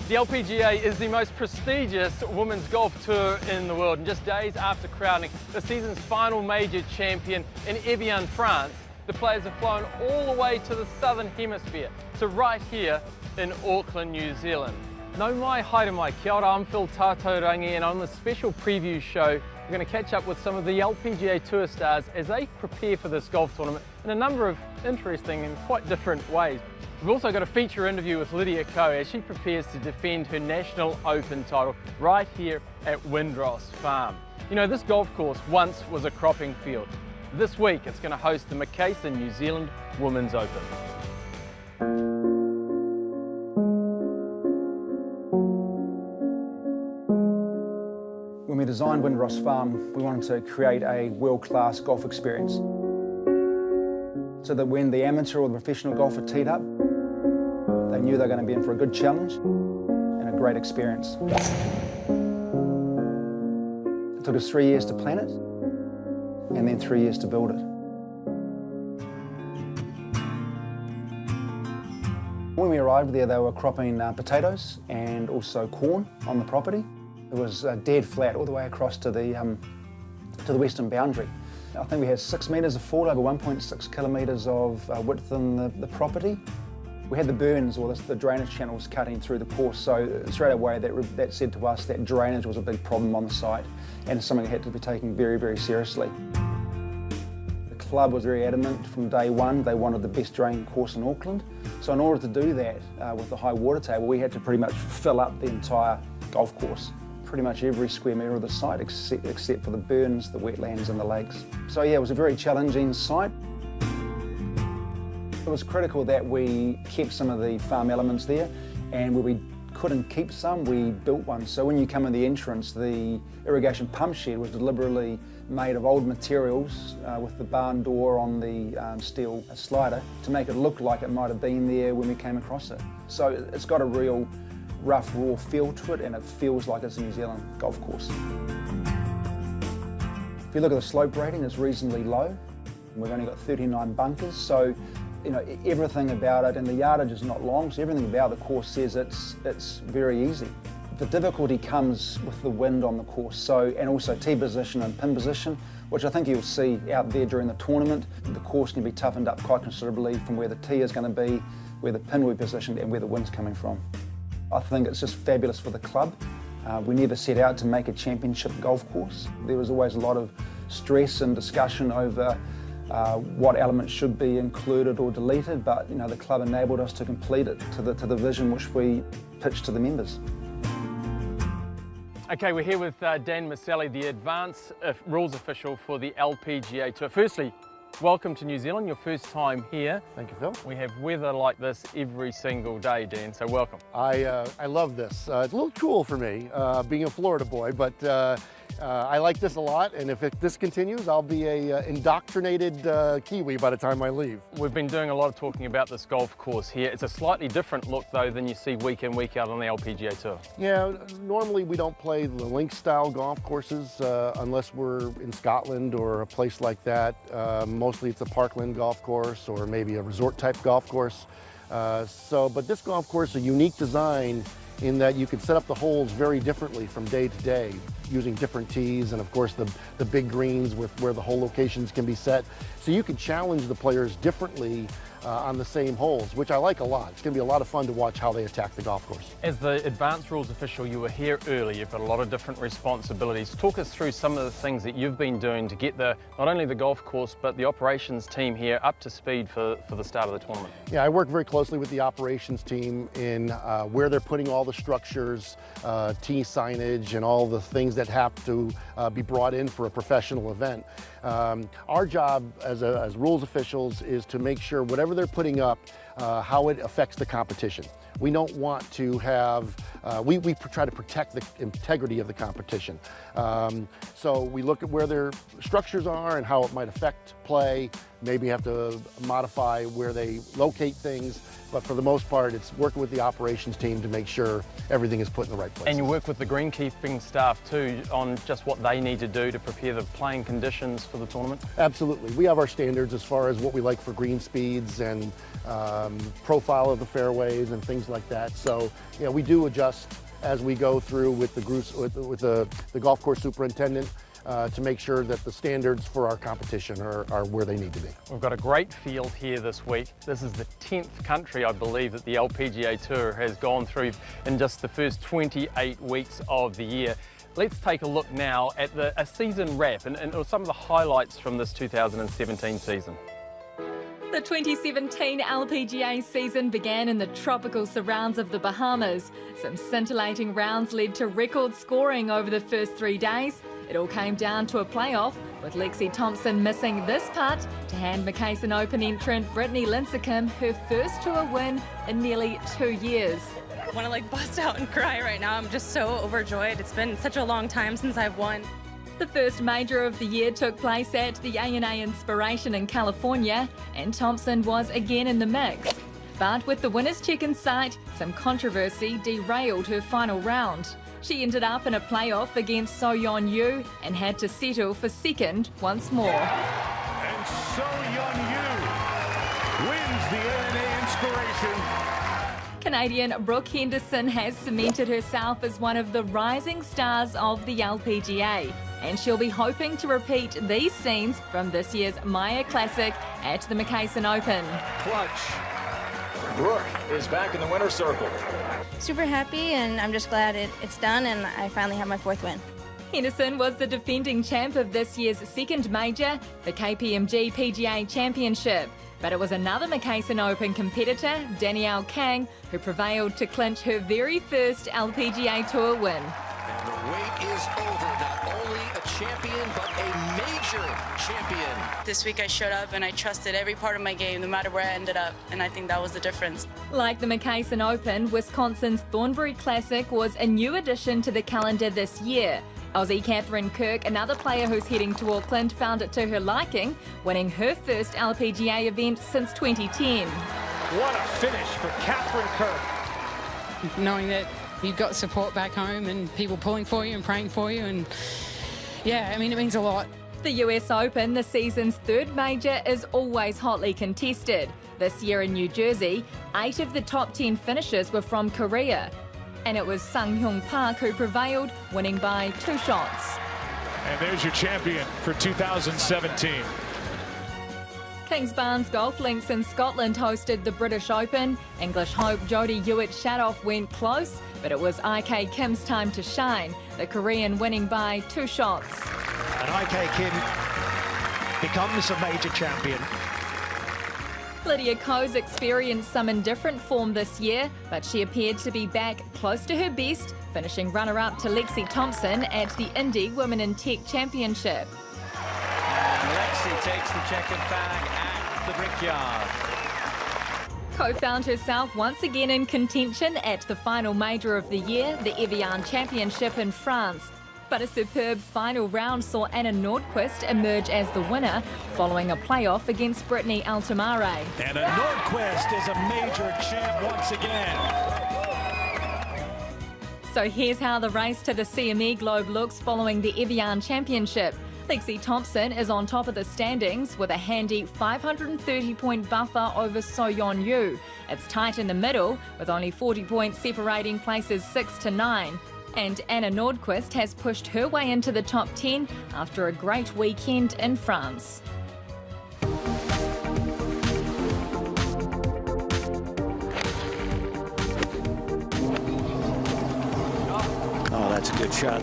The LPGA is the most prestigious women's golf tour in the world, and just days after crowning the season's final major champion in Evian, France, the players have flown all the way to the southern hemisphere, to right here in Auckland, New Zealand. No mai haere mai, kia ora, I'm Phil Tātourangi, and on this special preview show we're going to catch up with some of the LPGA Tour stars as they prepare for this golf tournament in a number of interesting and quite different ways. We've also got a feature interview with Lydia Ko as she prepares to defend her National Open title right here at Windross Farm. You know, this golf course once was a cropping field. This week it's going to host the MCKAYSON New Zealand Women's Open. When we designed Windross Farm, we wanted to create a world-class golf experience, so that when the amateur or the professional golfer teed up, they knew they were going to be in for a good challenge and a great experience. It took us 3 years to plan it, and then 3 years to build it. When we arrived there, they were cropping potatoes and also corn on the property. It was dead flat all the way across to the western boundary. I think we had 6 metres of fall over 1.6 kilometres of width in the property. We had the burns, or the drainage channels, cutting through the course, so straight away that said to us that drainage was a big problem on the site and something that had to be taken very, very seriously. The club was very adamant from day one. They wanted the best drain course in Auckland, so in order to do that with the high water table, we had to pretty much fill up the entire golf course. Pretty much every square metre of the site except for the burns, the wetlands and the lakes. So yeah, it was a very challenging site. It was critical that we kept some of the farm elements there, and where we couldn't keep some, we built one. So when you come in the entrance, the irrigation pump shed was deliberately made of old materials with the barn door on the steel slider to make it look like it might have been there when we came across it. So it's got a real rough, raw feel to it, and it feels like it's a New Zealand golf course. If you look at the slope rating, it's reasonably low. We've only got 39 bunkers, so you know everything about it, and the yardage is not long, so everything about the course says it's very easy. The difficulty comes with the wind on the course, and also tee position and pin position, which I think you'll see out there during the tournament. The course can be toughened up quite considerably from where the tee is going to be, where the pin will be positioned, and where the wind's coming from. I think it's just fabulous for the club. We never set out to make a championship golf course. There was always a lot of stress and discussion over what elements should be included or deleted, but you know, the club enabled us to complete it to the vision which we pitched to the members. Okay, we're here with Dan Maselli, the advanced rules official for the LPGA Tour. Firstly, welcome to New Zealand, your first time here. Thank you, Phil. We have weather like this every single day, Dan, so welcome. I love this. It's a little cool for me, being a Florida boy, but I like this a lot, and if this continues, I'll be a indoctrinated Kiwi by the time I leave. We've been doing a lot of talking about this golf course here. It's a slightly different look, though, than you see week in, week out on the LPGA Tour. Yeah, normally we don't play the links-style golf courses unless we're in Scotland or a place like that. Mostly it's a parkland golf course or maybe a resort-type golf course. But this golf course is a unique design in that you can set up the holes very differently from day to day, using different tees and of course the big greens with where the hole locations can be set. So you can challenge the players differently on the same holes, which I like a lot. It's going to be a lot of fun to watch how they attack the golf course. As the advanced rules official, you were here early. You've got a lot of different responsibilities. Talk us through some of the things that you've been doing to get not only the golf course, but the operations team here up to speed for the start of the tournament. Yeah, I work very closely with the operations team in where they're putting all the structures, tee signage, and all the things that have to be brought in for a professional event. Our job as rules officials is to make sure whatever they're putting up, how it affects the competition. We don't want to have, we try to protect the integrity of the competition. So we look at where their structures are and how it might affect play, maybe have to modify where they locate things, But for the most part, it's working with the operations team to make sure everything is put in the right place. And you work with the greenkeeping staff too on just what they need to do to prepare the playing conditions for the tournament? Absolutely. We have our standards as far as what we like for green speeds and profile of the fairways and things like that. So, yeah, we do adjust as we go through with the groups, with the golf course superintendent to make sure that the standards for our competition are where they need to be. We've got a great field here this week. This is the 10th country, I believe, that the LPGA Tour has gone through in just the first 28 weeks of the year. Let's take a look now at a season wrap and some of the highlights from this 2017 season. The 2017 LPGA season began in the tropical surrounds of the Bahamas. Some scintillating rounds led to record scoring over the first 3 days. It all came down to a playoff, with Lexi Thompson missing this putt to hand MCKAYSON Open entrant Brittany Lincecum her first tour win in nearly 2 years. I want to bust out and cry right now. I'm just so overjoyed. It's been such a long time since I've won. The first major of the year took place at the A&A Inspiration in California, and Thompson was again in the mix. But with the winner's check in sight, some controversy derailed her final round. She ended up in a playoff against So-Yeon Yu and had to settle for second once more. And So-Yeon Yu wins the A&A Inspiration. Canadian Brooke Henderson has cemented herself as one of the rising stars of the LPGA, and she'll be hoping to repeat these scenes from this year's Maya Classic at the MCKAYSON Open. Clutch. Brooke is back in the winner's circle. Super happy, and I'm just glad it's done and I finally have my 4th win. Henderson was the defending champ of this year's second major, the KPMG PGA Championship. But it was another MCKAYSON Open competitor, Danielle Kang, who prevailed to clinch her very first LPGA Tour win. And the wait is over. Not only a champion, but a major champion. This week I showed up and I trusted every part of my game, no matter where I ended up, and I think that was the difference. Like the MCKAYSON Open, Wisconsin's Thornbury Classic was a new addition to the calendar this year. Aussie Catherine Kirk, another player who's heading to Auckland, found it to her liking, winning her first LPGA event since 2010. What a finish for Catherine Kirk. Knowing that you've got support back home and people pulling for you and praying for you, and yeah, I mean, it means a lot. The US Open, the season's third major, is always hotly contested. This year in New Jersey, 8 of the top 10 finishers were from Korea. And it was Sung Hyung Park who prevailed, winning by 2 shots. And there's your champion for 2017. Kingsbarns Golf Links in Scotland hosted the British Open. English hope Jodie Hewitt-Shadoff went close, but it was IK Kim's time to shine, the Korean winning by 2 shots. And IK Kim becomes a major champion. Lydia Ko's experienced some indifferent form this year, but she appeared to be back close to her best, finishing runner-up to Lexi Thompson at the Indy Women in Tech Championship. And Lexi takes the checkered flag at the Brickyard. Ko found herself once again in contention at the final major of the year, the Evian Championship in France. But a superb final round saw Anna Nordqvist emerge as the winner, following a playoff against Brittany Altamare. And Nordqvist is a major champ once again. So here's how the race to the CME Globe looks following the Evian Championship. Lexi Thompson is on top of the standings with a handy 530-point buffer over So-Yeon Yu. It's tight in the middle, with only 40 points separating places 6 to 9. And Anna Nordqvist has pushed her way into the top 10 after a great weekend in France. Oh, that's a good shot.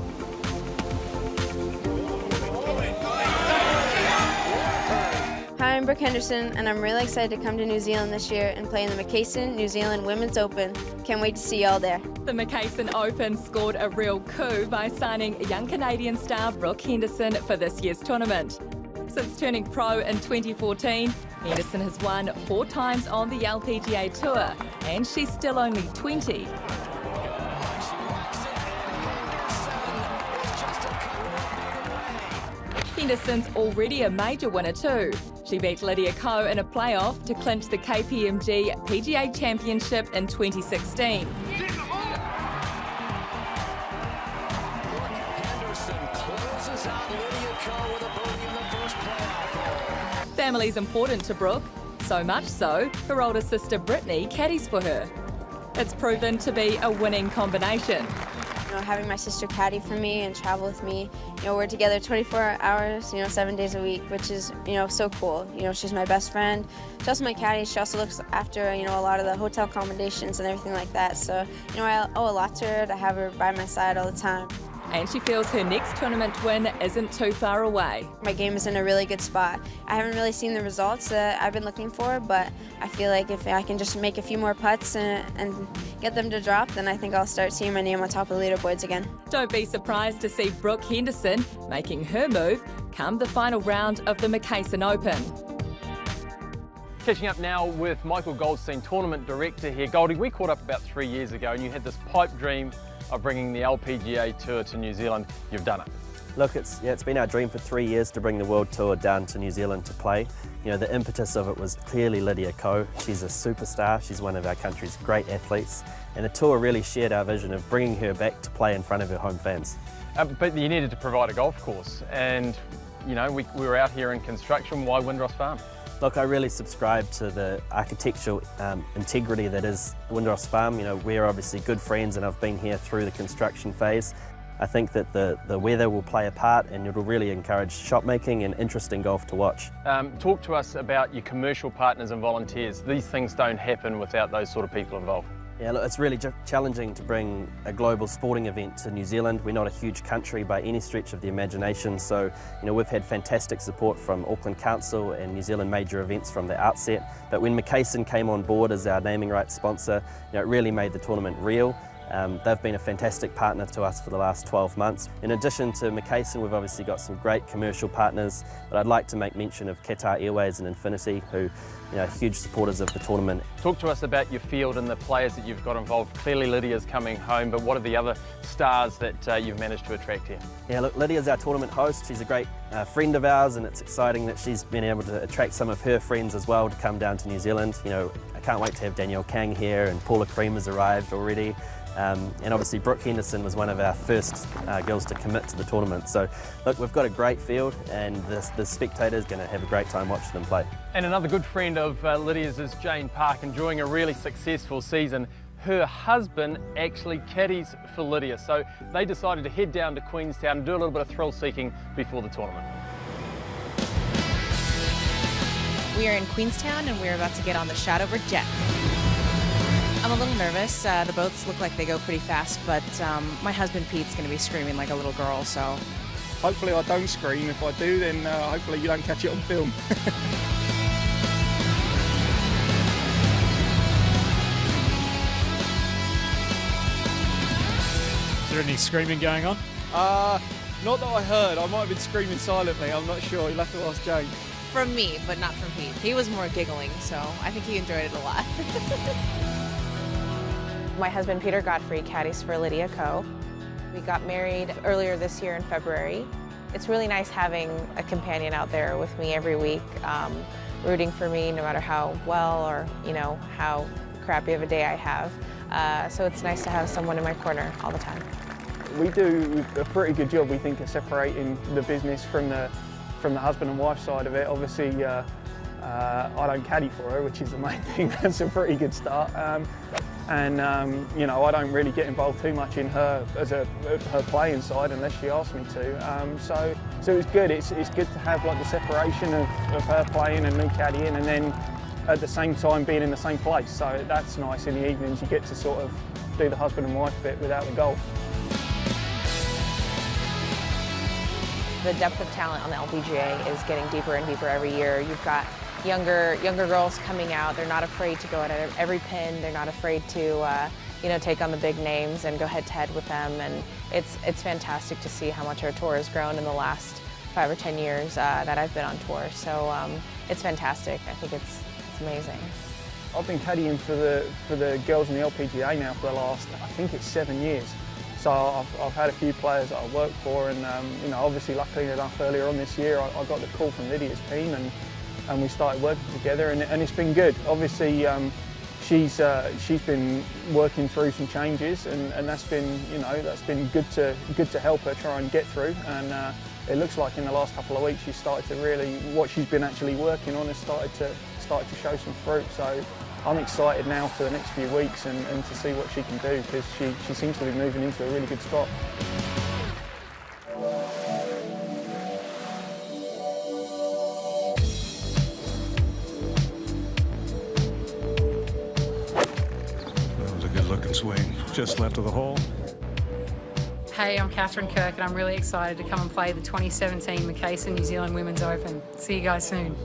Hi, I'm Brooke Henderson, and I'm really excited to come to New Zealand this year and play in the MCKAYSON New Zealand Women's Open. Can't wait to see y'all there. The MCKAYSON Open scored a real coup by signing young Canadian star Brooke Henderson for this year's tournament. Since turning pro in 2014, Henderson has won 4 times on the LPGA Tour, and she's still only 20. Henderson's already a major winner too. She beat Lydia Ko in a playoff to clinch the KPMG PGA Championship in 2016. Closes out Lydia Ko with a bogey in the first playoff. Family's important to Brooke, so much so, her older sister Brittany caddies for her. It's proven to be a winning combination. You know, having my sister caddy for me and travel with me, you know, we're together 24 hours, you know, 7 days a week, which is, you know, so cool. You know, she's my best friend. She's also my caddy. She also looks after, you know, a lot of the hotel accommodations and everything like that. So, you know, I owe a lot to her to have her by my side all the time. And she feels her next tournament win isn't too far away. My game is in a really good spot. I haven't really seen the results that I've been looking for, but I feel like if I can just make a few more putts and get them to drop, then I think I'll start seeing my name on top of the leaderboards again. Don't be surprised to see Brooke Henderson making her move come the final round of the MCKAYSON Open. Catching up now with Michael Goldstein, Tournament Director here. Goldie, we caught up about 3 years ago and you had this pipe dream of bringing the LPGA Tour to New Zealand. You've done it. Look, it's been our dream for 3 years to bring the World Tour down to New Zealand to play. You know, the impetus of it was clearly Lydia Ko. She's a superstar, she's one of our country's great athletes, and the tour really shared our vision of bringing her back to play in front of her home fans. But you needed to provide a golf course, and you know, we were out here in construction. Why Windross Farm? Look, I really subscribe to the architectural integrity that is Windross Farm. You know, we're obviously good friends and I've been here through the construction phase. I think that the weather will play a part and it'll really encourage shot making and interesting golf to watch. Talk to us about your commercial partners and volunteers. These things don't happen without those sort of people involved. Yeah, look, it's really challenging to bring a global sporting event to New Zealand. We're not a huge country by any stretch of the imagination, so you know, we've had fantastic support from Auckland Council and New Zealand Major Events from the outset. But when MCKAYSON came on board as our naming rights sponsor, you know, it really made the tournament real. They've been a fantastic partner to us for the last 12 months. In addition to MCKAYSON, we've obviously got some great commercial partners, but I'd like to make mention of Qatar Airways and Infinity, who you know, huge supporters of the tournament. Talk to us about your field and the players that you've got involved. Clearly Lydia's coming home, but what are the other stars that you've managed to attract here? Yeah, look, Lydia's our tournament host. She's a great friend of ours, and it's exciting that she's been able to attract some of her friends as well to come down to New Zealand. You know, I can't wait to have Danielle Kang here, and Paula Cream has arrived already. And obviously Brooke Henderson was one of our first girls to commit to the tournament. So look, we've got a great field and the spectators are going to have a great time watching them play. And another good friend of Lydia's is Jane Park, enjoying a really successful season. Her husband actually caddies for Lydia, so they decided to head down to Queenstown and do a little bit of thrill seeking before the tournament. We are in Queenstown and we're about to get on the Shadowbird jet. I'm a little nervous. The boats look like they go pretty fast, but my husband Pete's going to be screaming like a little girl, so... Hopefully I don't scream. If I do, then hopefully you don't catch it on film. Is there any screaming going on? Not that I heard. I might have been screaming silently. I'm not sure. You'll have to ask Jane. From me, but not from Pete. He was more giggling, so I think he enjoyed it a lot. My husband Peter Godfrey caddies for Lydia Ko. We got married earlier this year in February. It's really nice having a companion out there with me every week, rooting for me no matter how well or you know how crappy of a day I have. So it's nice to have someone in my corner all the time. We do a pretty good job, we think, of separating the business from the husband and wife side of it. Obviously, I don't caddy for her, which is the main thing. That's a pretty good start. You know, I don't really get involved too much in her her playing side unless she asks me to. So it's good. It's good to have like the separation of her playing and me caddying, and then at the same time being in the same place. So that's nice. In the evenings, you get to sort of do the husband and wife bit without the golf. The depth of talent on the LPGA is getting deeper and deeper every year. You've got younger girls coming out. They're not afraid to go at every pin. They're not afraid to you know, take on the big names and go head to head with them. And it's fantastic to see how much our tour has grown in the last 5 or 10 years that I've been on tour. So it's fantastic. I think it's amazing. I've been caddying for the girls in the LPGA now for the last, I think it's 7 years. So I've had a few players that I work for, and you know, obviously luckily enough earlier on this year I got the call from Lydia's team, and and we started working together, and it's been good. Obviously, she's been working through some changes, and that's been, you know, that's been good to help her try and get through. And it looks like in the last couple of weeks she's started to really, what she's been actually working on has started to show some fruit. So I'm excited now for the next few weeks and to see what she can do, because she seems to be moving into a really good spot. That was a good looking swing, just left of the hole. Hey, I'm Catherine Kirk and I'm really excited to come and play the 2017 MCKAYSON New Zealand Women's Open. See you guys soon.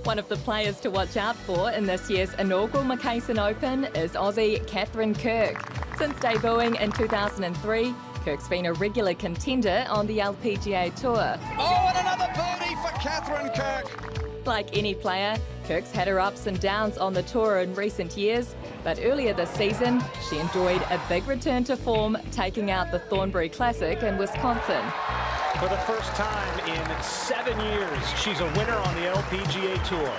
One of the players to watch out for in this year's inaugural MCKAYSON Open is Aussie Catherine Kirk. Since debuting in 2003, Kirk's been a regular contender on the LPGA Tour. Oh, and another birdie for Catherine Kirk. Like any player, Kirk's had her ups and downs on the tour in recent years, but earlier this season, she enjoyed a big return to form, taking out the Thornbury Classic in Wisconsin. For the first time in 7 years, she's a winner on the LPGA Tour.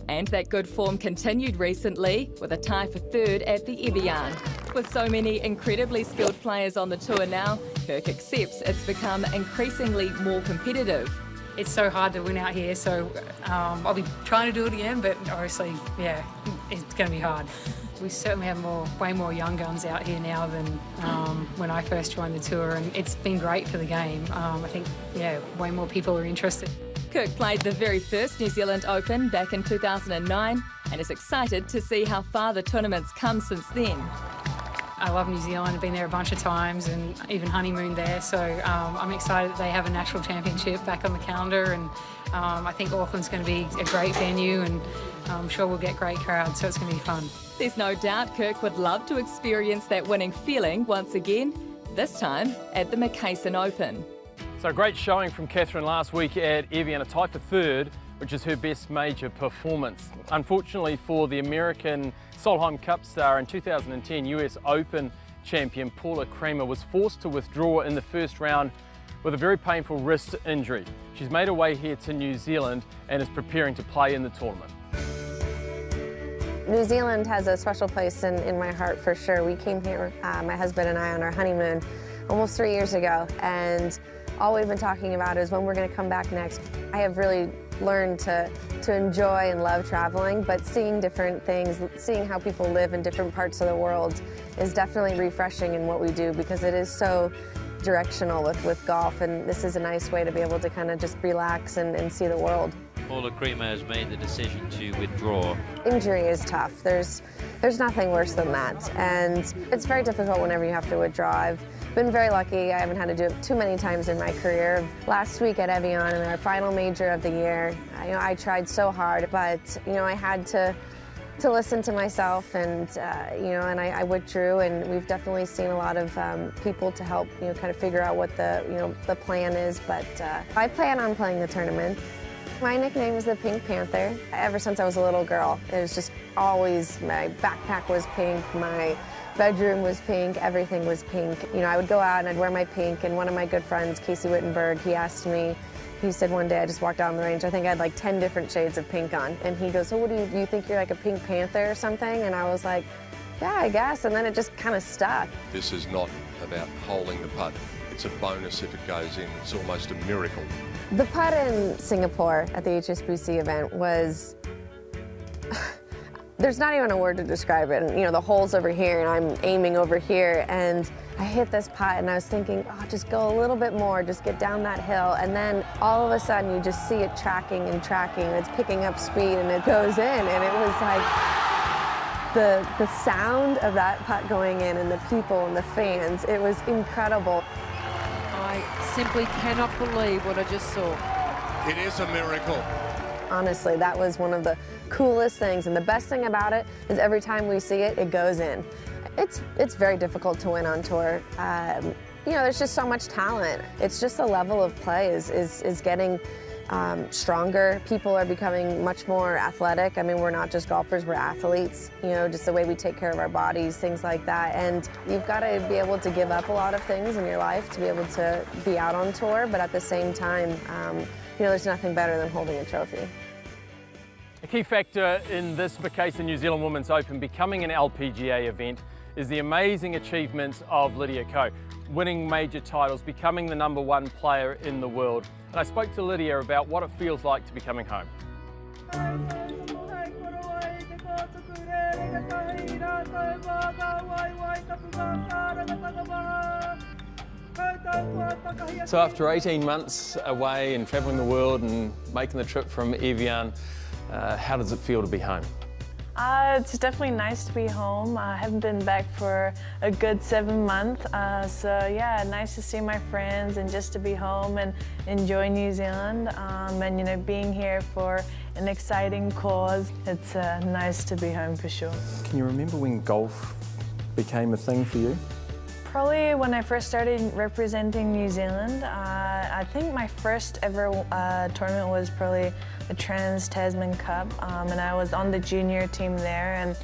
And that good form continued recently with a tie for third at the Evian. With so many incredibly skilled players on the tour now, Kirk accepts it's become increasingly more competitive. It's so hard to win out here, so I'll be trying to do it again, but obviously, yeah, it's going to be hard. We certainly have way more young guns out here now than when I first joined the tour, and it's been great for the game. I think, yeah, way more people are interested. Kirk played the very first New Zealand Open back in 2009 and is excited to see how far the tournament's come since then. I love New Zealand, I've been there a bunch of times and even honeymooned there, so I'm excited that they have a national championship back on the calendar, and I think Auckland's going to be a great venue, and I'm sure we'll get great crowds, so it's going to be fun. There's no doubt Kirk would love to experience that winning feeling once again, this time at the MCKAYSON Open. So great showing from Catherine last week at Evian, a tie for third, which is her best major performance. Unfortunately for the American Solheim Cup star and 2010 US Open champion Paula Creamer was forced to withdraw in the first round with a very painful wrist injury. She's made her way here to New Zealand and is preparing to play in the tournament. New Zealand has a special place in my heart for sure. We came here, my husband and I, on our honeymoon almost 3 years ago, and all we've been talking about is when we're going to come back next. I have really learned to enjoy and love traveling, but seeing different things, seeing how people live in different parts of the world is definitely refreshing in what we do, because it is so directional with golf, and this is a nice way to be able to kind of just relax and see the world. Paula Creamer has made the decision to withdraw. Injury is tough. There's nothing worse than that, and it's very difficult whenever you have to withdraw. I've been very lucky. I haven't had to do it too many times in my career. Last week at Evian, in our final major of the year, I tried so hard, but I had to listen to myself, and and I withdrew. And we've definitely seen a lot of people to help kind of figure out what the plan is. But I plan on playing the tournament. My nickname is the Pink Panther. Ever since I was a little girl, it was just always, my backpack was pink, my bedroom was pink, everything was pink. I would go out and I'd wear my pink, and one of my good friends, Casey Wittenberg, he asked me, he said one day I just walked out on the range, I think I had like 10 different shades of pink on, and he goes, so what do you think you're like a Pink Panther or something? And I was like, yeah, I guess, and then it just kind of stuck. This is not about holding the putt. It's a bonus if it goes in. It's almost a miracle. The putt in Singapore at the HSBC event was, there's not even a word to describe it. And, the hole's over here and I'm aiming over here, and I hit this putt and I was thinking, oh, just go a little bit more, just get down that hill. And then all of a sudden you just see it tracking and tracking, and it's picking up speed and it goes in, and it was like, the sound of that putt going in and the people and the fans, it was incredible. I simply cannot believe what I just saw. It is a miracle. Honestly, that was one of the coolest things, and the best thing about it is every time we see it, it goes in. It's very difficult to win on tour. There's just so much talent. It's just the level of play is getting stronger. People are becoming much more athletic. I mean, we're not just golfers, we're athletes. Just the way we take care of our bodies, things like that. And you've got to be able to give up a lot of things in your life to be able to be out on tour, but at the same time, there's nothing better than holding a trophy. A key factor in this MCKAYSON New Zealand Women's Open becoming an LPGA event is the amazing achievements of Lydia Ko, winning major titles, becoming the #1 player in the world. And I spoke to Lydia about what it feels like to be coming home. So after 18 months away and travelling the world and making the trip from Evian, how does it feel to be home? It's definitely nice to be home. I haven't been back for a good 7 months. So yeah, nice to see my friends and just to be home and enjoy New Zealand. And you know, being here for an exciting cause, it's nice to be home for sure. Can you remember when golf became a thing for you? Probably when I first started representing New Zealand. I think my first ever tournament was probably the Trans-Tasman Cup, and I was on the junior team there, and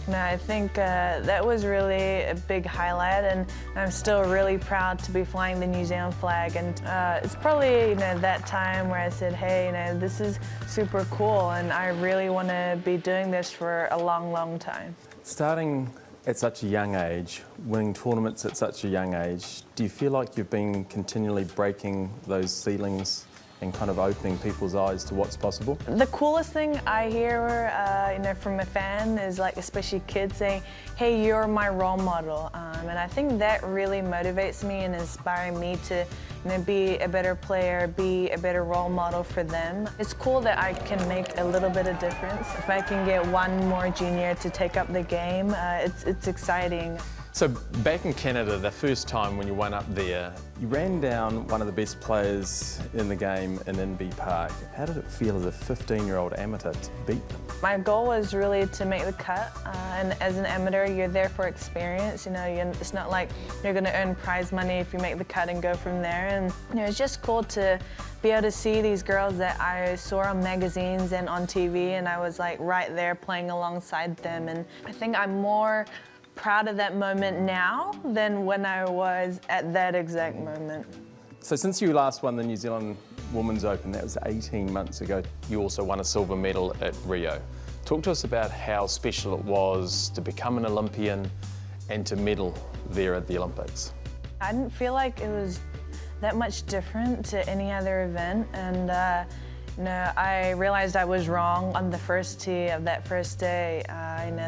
you know, I think that was really a big highlight, and I'm still really proud to be flying the New Zealand flag. And it's probably that time where I said, hey, this is super cool, and I really want to be doing this for a long, long time. Starting at such a young age, winning tournaments at such a young age, do you feel like you've been continually breaking those ceilings and kind of opening people's eyes to what's possible? The coolest thing I hear from a fan is especially kids saying, hey, you're my role model. And I think that really motivates me and inspires me to be a better player, be a better role model for them. It's cool that I can make a little bit of difference. If I can get one more junior to take up the game, it's exciting. So back in Canada, the first time when you went up there, you ran down one of the best players in the game in Inby Park. How did it feel as a 15-year-old amateur to beat them? My goal was really to make the cut, and as an amateur, you're there for experience. It's not like you're going to earn prize money if you make the cut and go from there. And it's just cool to be able to see these girls that I saw on magazines and on TV, and I was right there playing alongside them. And I think I'm more proud of that moment now than when I was at that exact moment. So since you last won the New Zealand Women's Open, that was 18 months ago, you also won a silver medal at Rio. Talk to us about how special it was to become an Olympian and to medal there at the Olympics. I didn't feel like it was that much different to any other event, and I realized I was wrong on the first tee of that first day.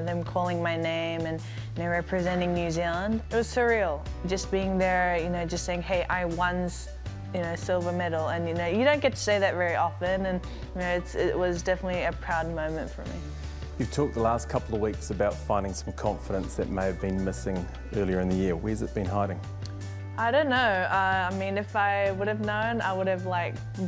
Them calling my name and representing New Zealand. It was surreal. Just being there, just saying, hey, I won, silver medal, and you don't get to say that very often, and it was definitely a proud moment for me. You've talked the last couple of weeks about finding some confidence that may have been missing earlier in the year. Where's it been hiding? I don't know. If I would have known, I would have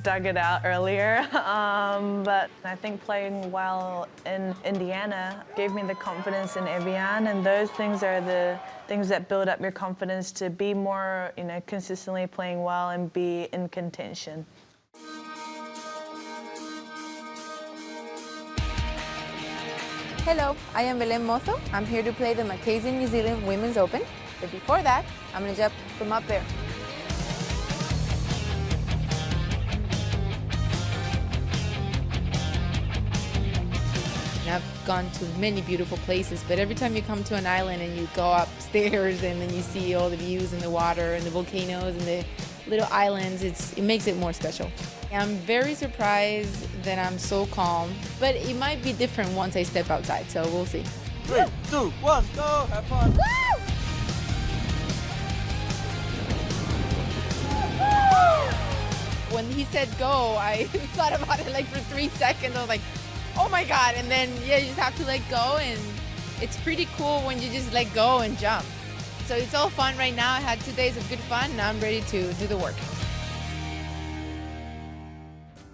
dug it out earlier. But I think playing well in Indiana gave me the confidence in Evian, and those things are the things that build up your confidence to be more, consistently playing well and be in contention. Hello, I am Belén Mozo. I'm here to play the MCKAYSON New Zealand Women's Open. But before that, I'm going to jump from up there. I've gone to many beautiful places, but every time you come to an island and you go upstairs and then you see all the views and the water and the volcanoes and the little islands, it makes it more special. I'm very surprised that I'm so calm, but it might be different once I step outside, so we'll see. 3, 2, 1, go! Have fun! Woo! When he said go, I thought about it for 3 seconds. I was like, oh my God. And then, yeah, you just have to let go. And it's pretty cool when you just let go and jump. So it's all fun right now. I had 2 days of good fun. Now I'm ready to do the work.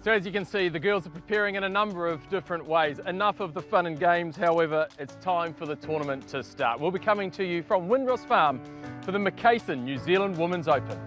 So as you can see, the girls are preparing in a number of different ways. Enough of the fun and games, however, it's time for the tournament to start. We'll be coming to you from Windross Farm for the MCKAYSON New Zealand Women's Open.